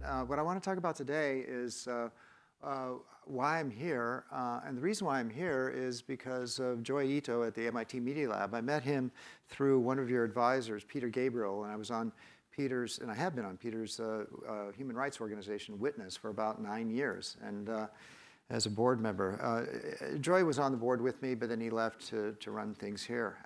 But what I want to talk about today is why I'm here. And the reason why I'm here is because of Joy Ito at the MIT Media Lab. I met him through one of your advisors, Peter Gabriel, and I was on Peter's, and I have been on Peter's human rights organization, Witness, for about 9 years, and as a board member. Joy was on the board with me, but then he left to run things here.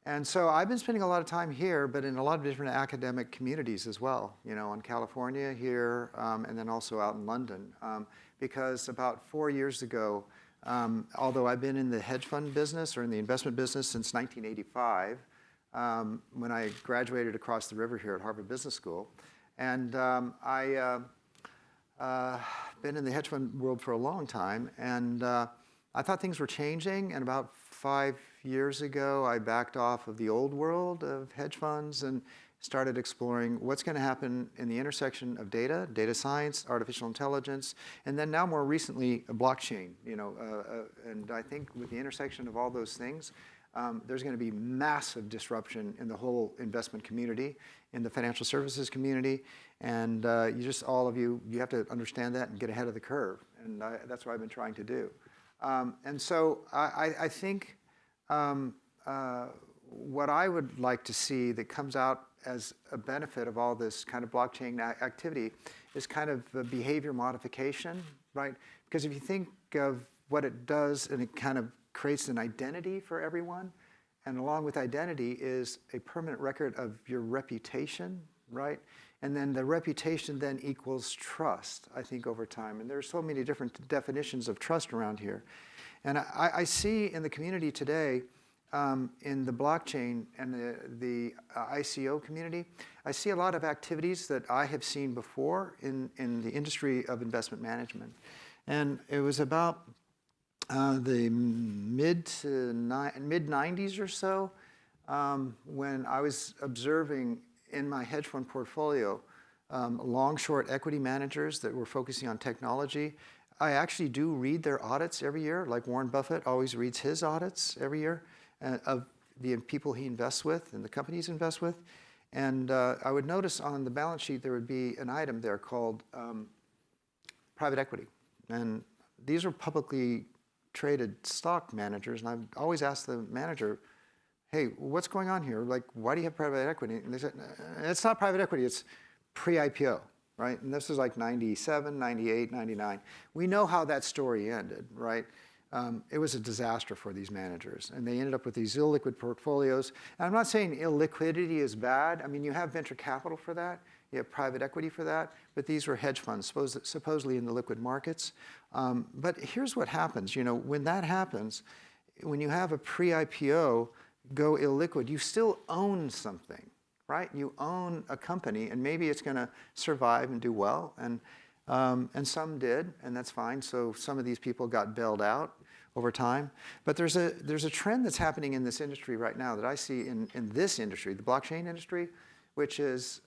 And so I've been spending a lot of time here, but in a lot of different academic communities as well, you know, in California here, and then also out in London. Because about 4 years ago, although I've been in the hedge fund business or in the investment business since 1985, when I graduated across the river here at Harvard Business School. And I've been in the hedge fund world for a long time, and I thought things were changing, and about 5 years ago, I backed off of the old world of hedge funds and started exploring what's going to happen in the intersection of data, data science, artificial intelligence, and then now more recently, blockchain. You know, and I think with the intersection of all those things, there's going to be massive disruption in the whole investment community, in the financial services community, and all of you have to understand that and get ahead of the curve, and that's what I've been trying to do. And so I think what I would like to see that comes out as a benefit of all this kind of blockchain activity is kind of behavior modification, right? Because if you think of what it does, and it kind of creates an identity for everyone, and along with identity is a permanent record of your reputation, right? And then the reputation then equals trust, I think, over time. And there are so many different definitions of trust around here. And I see in the community today, in the blockchain and the ICO community, I see a lot of activities that I have seen before in the industry of investment management. And it was about the mid-90s or so, when I was observing in my hedge fund portfolio long-short equity managers that were focusing on technology. I actually do read their audits every year, like Warren Buffett always reads his audits every year of the people he invests with and the companies he invests with. And I would notice on the balance sheet there would be an item there called private equity. And these are publicly traded stock managers, and I've always asked the manager, hey, what's going on here? Like, why do you have private equity? And they said, it's not private equity, it's pre-IPO, right? And this is like 97, 98, 99. We know how that story ended, right? It was a disaster for these managers, and they ended up with these illiquid portfolios. And I'm not saying illiquidity is bad. I mean, you have venture capital for that. You have private equity for that. But these were hedge funds, supposedly in the liquid markets. But here's what happens. You know, when that happens, when you have a pre-IPO go illiquid, you still own something, right? You own a company, and maybe it's going to survive and do well. And some did, and that's fine. So some of these people got bailed out over time. But there's a trend that's happening in this industry right now that I see in this industry, the blockchain industry, which is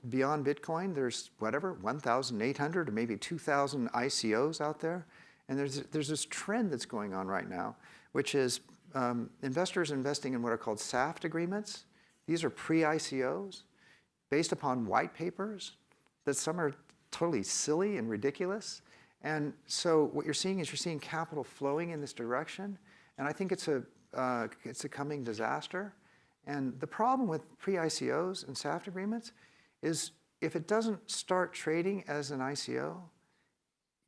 beyond Bitcoin. There's whatever, 1,800 or maybe 2,000 ICOs out there. And there's this trend that's going on right now, which is investors investing in what are called SAFT agreements. These are pre-ICOs based upon white papers that some are totally silly and ridiculous. And so what you're seeing is capital flowing in this direction. And I think it's a coming disaster. And the problem with pre-ICOs and SAFT agreements is if it doesn't start trading as an ICO,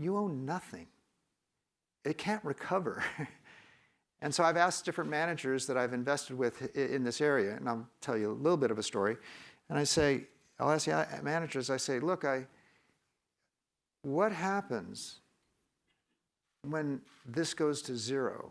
you own nothing. It can't recover. And so I've asked different managers that I've invested with in this area, and I'll tell you a little bit of a story. And I'll ask the managers, I say, look, what happens when this goes to zero?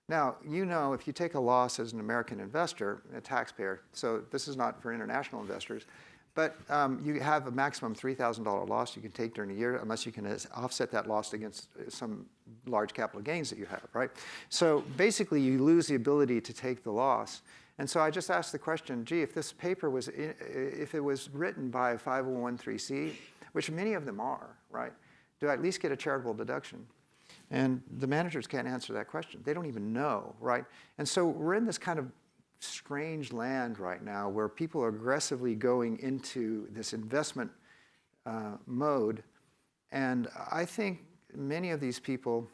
Now, you know, if you take a loss as an American investor, a taxpayer, so this is not for international investors, but you have a maximum $3,000 loss you can take during a year unless you can offset that loss against some large capital gains that you have, right? So basically, you lose the ability to take the loss. And so I just asked the question, gee, if this paper was, if it was written by a 501(c), which many of them are, right, do I at least get a charitable deduction? And the managers can't answer that question. They don't even know, right? And so we're in this kind of strange land right now where people are aggressively going into this investment mode. And I think many of these people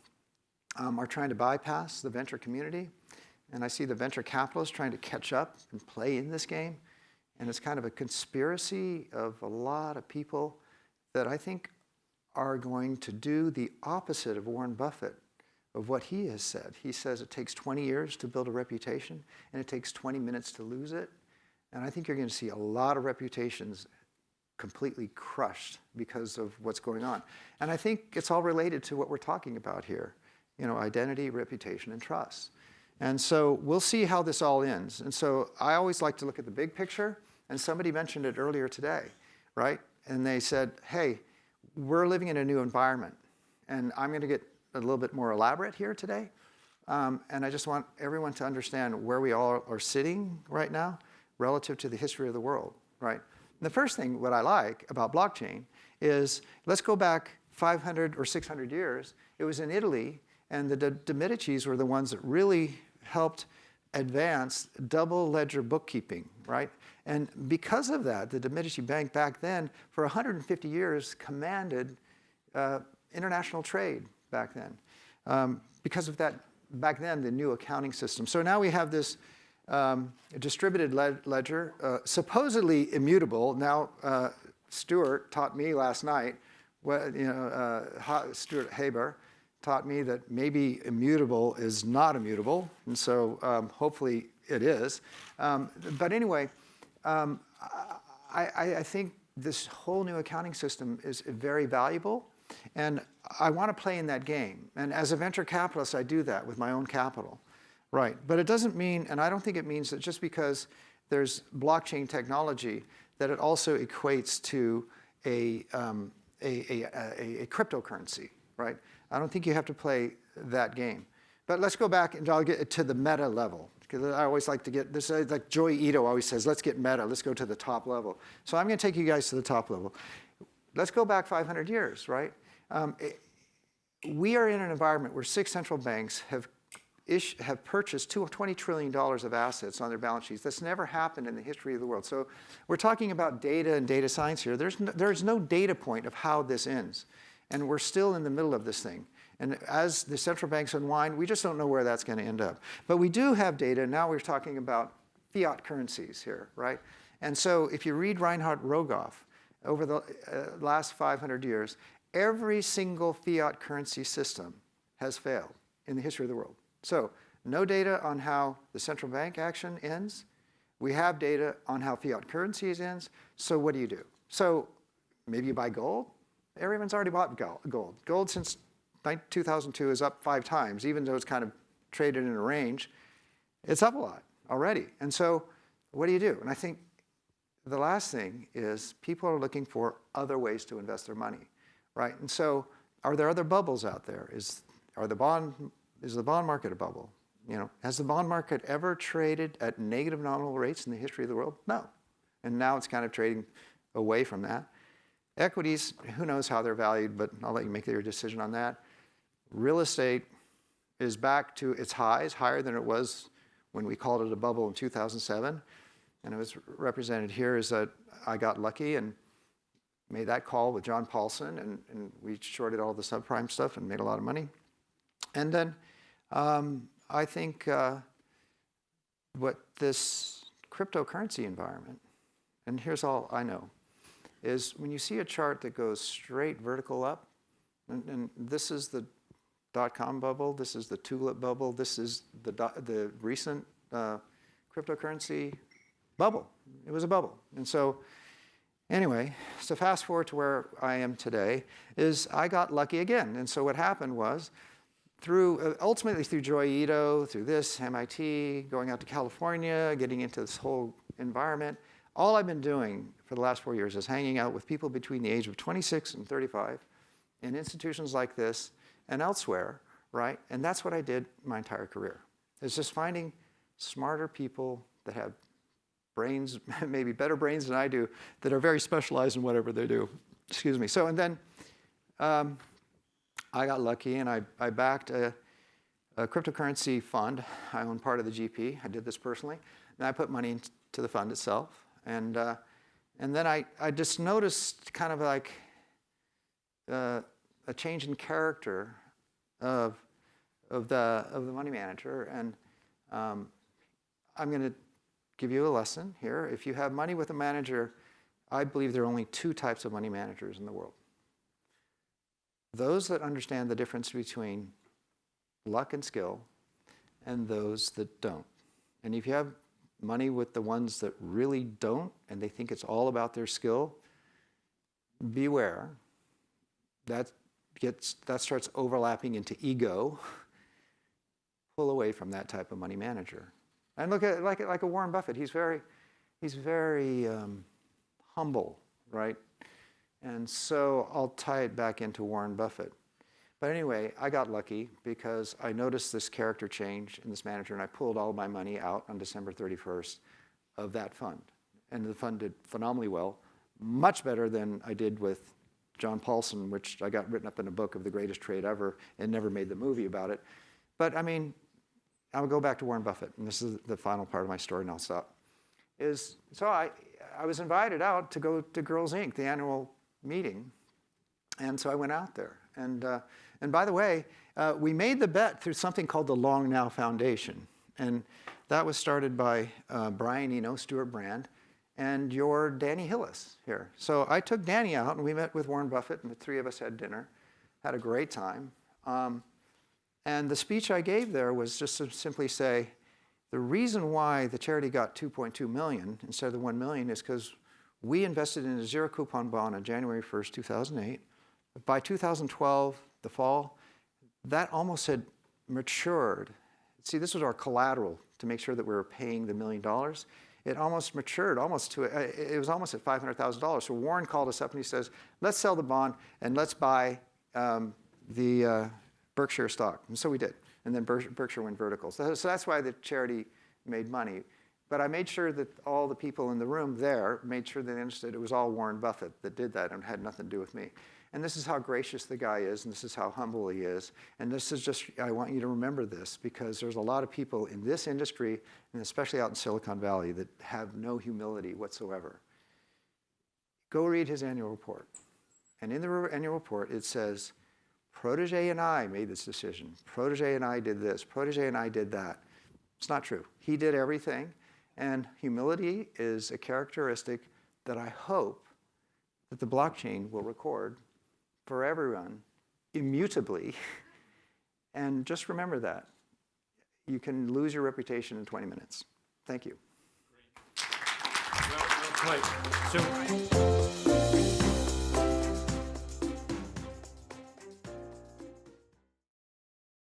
are trying to bypass the venture community. And I see the venture capitalists trying to catch up and play in this game. And it's kind of a conspiracy of a lot of people that I think are going to do the opposite of Warren Buffett, of what he has said. He says it takes 20 years to build a reputation, and it takes 20 minutes to lose it. And I think you're going to see a lot of reputations completely crushed because of what's going on. And I think it's all related to what we're talking about here, identity, reputation, and trust. And so we'll see how this all ends. And so I always like to look at the big picture, and somebody mentioned it earlier today, right? And they said, hey, we're living in a new environment. And I'm going to get a little bit more elaborate here today. And I just want everyone to understand where we all are sitting right now relative to the history of the world, right? And the first thing, what I like about blockchain is, let's go back 500 or 600 years. It was in Italy, and the de Medicis were the ones that really helped advance double ledger bookkeeping, right? And because of that, the de Medici Bank back then, for 150 years, commanded international trade back then. Because of that, back then, the new accounting system. So now we have this distributed ledger, supposedly immutable. Now, Stuart taught me last night, Stuart Haber taught me that maybe immutable is not immutable, and so hopefully it is. But anyway, I think this whole new accounting system is very valuable, and I want to play in that game. And as a venture capitalist, I do that with my own capital, right? But it doesn't mean, and I don't think it means that just because there's blockchain technology, that it also equates to a cryptocurrency, right? I don't think you have to play that game. But let's go back and I'll get to the meta level. Because I always like to get, this is like Joy Ito always says, let's get meta, let's go to the top level. So I'm going to take you guys to the top level. Let's go back 500 years, right? We are in an environment where 6 central banks have purchased $20 trillion of assets on their balance sheets. That's never happened in the history of the world. So we're talking about data and data science here. There's no data point of how this ends. And we're still in the middle of this thing. And as the central banks unwind, we just don't know where that's going to end up. But we do have data. Now we're talking about fiat currencies here, right? And so if you read Reinhard Rogoff, over the last 500 years, every single fiat currency system has failed in the history of the world. So no data on how the central bank action ends. We have data on how fiat currencies ends. So what do? So maybe you buy gold. Everyone's already bought gold. Gold since 2002 is up 5 times, even though it's kind of traded in a range. It's up a lot already. And so what do? And I think the last thing is people are looking for other ways to invest their money, right? And so are there other bubbles out there? Is the bond market a bubble? Has the bond market ever traded at negative nominal rates in the history of the world? No. And now it's kind of trading away from that. Equities, who knows how they're valued, but I'll let you make your decision on that. Real estate is back to its highs, higher than it was when we called it a bubble in 2007. And it was represented here is that I got lucky and made that call with John Paulson, and we shorted all the subprime stuff and made a lot of money. And then I think what this cryptocurrency environment, and here's all I know, is when you see a chart that goes straight vertical up, and this is the dot-com bubble, this is the tulip bubble, this is the recent cryptocurrency bubble. It was a bubble. And so anyway, so fast forward to where I am today, is I got lucky again. And so what happened was, ultimately through Joy Ito, through this, MIT, going out to California, getting into this whole environment, all I've been doing for the last 4 years is hanging out with people between the age of 26 and 35 in institutions like this and elsewhere, right? And that's what I did my entire career. It's just finding smarter people that have brains, maybe better brains than I do, that are very specialized in whatever they do. Excuse me. So, and then I got lucky and I backed a cryptocurrency fund. I own part of the GP. I did this personally. And I put money into the fund itself. And then I just noticed kind of like a change in character of the money manager. And I'm going to give you a lesson here. If you have money with a manager, I believe there are only two types of money managers in the world. Those that understand the difference between luck and skill, and those that don't. And if you have money with the ones that really don't, and they think it's all about their skill, beware. That starts overlapping into ego. Pull away from that type of money manager. And look at like a Warren Buffett. He's very humble, right? And so I'll tie it back into Warren Buffett. But anyway, I got lucky because I noticed this character change in this manager, and I pulled all my money out on December 31st of that fund. And the fund did phenomenally well, much better than I did with John Paulson, which I got written up in a book of the greatest trade ever and never made the movie about it. But I mean, I'll go back to Warren Buffett, and this is the final part of my story, and I'll stop. So I was invited out to go to Girls Inc., the annual meeting, and so I went out there. And by the way, we made the bet through something called the Long Now Foundation, and that was started by Brian Eno, Stuart Brand, and your Danny Hillis here. So I took Danny out, and we met with Warren Buffett, and the three of us had dinner, had a great time. And the speech I gave there was just to simply say, the reason why the charity got $2.2 million instead of the $1 million is because we invested in a zero coupon bond on January 1st, 2008. By 2012, the fall, that almost had matured. See, this was our collateral to make sure that we were paying the $1 million. It almost matured, it was almost at $500,000. So Warren called us up and he says, let's sell the bond and let's buy the Berkshire stock. And so we did. And then Berkshire went vertical. So that's why the charity made money. But I made sure that all the people in the room there made sure they understood it was all Warren Buffett that did that and had nothing to do with me. And this is how gracious the guy is, and this is how humble he is. And this is just, I want you to remember this, because there's a lot of people in this industry, and especially out in Silicon Valley, that have no humility whatsoever. Go read his annual report. And in the annual report, it says, Protégé and I made this decision. Protégé and I did this. Protégé and I did that. It's not true. He did everything. And humility is a characteristic that I hope that the blockchain will record for everyone, immutably. And just remember that. You can lose your reputation in 20 minutes. Thank you. Great. Well put. So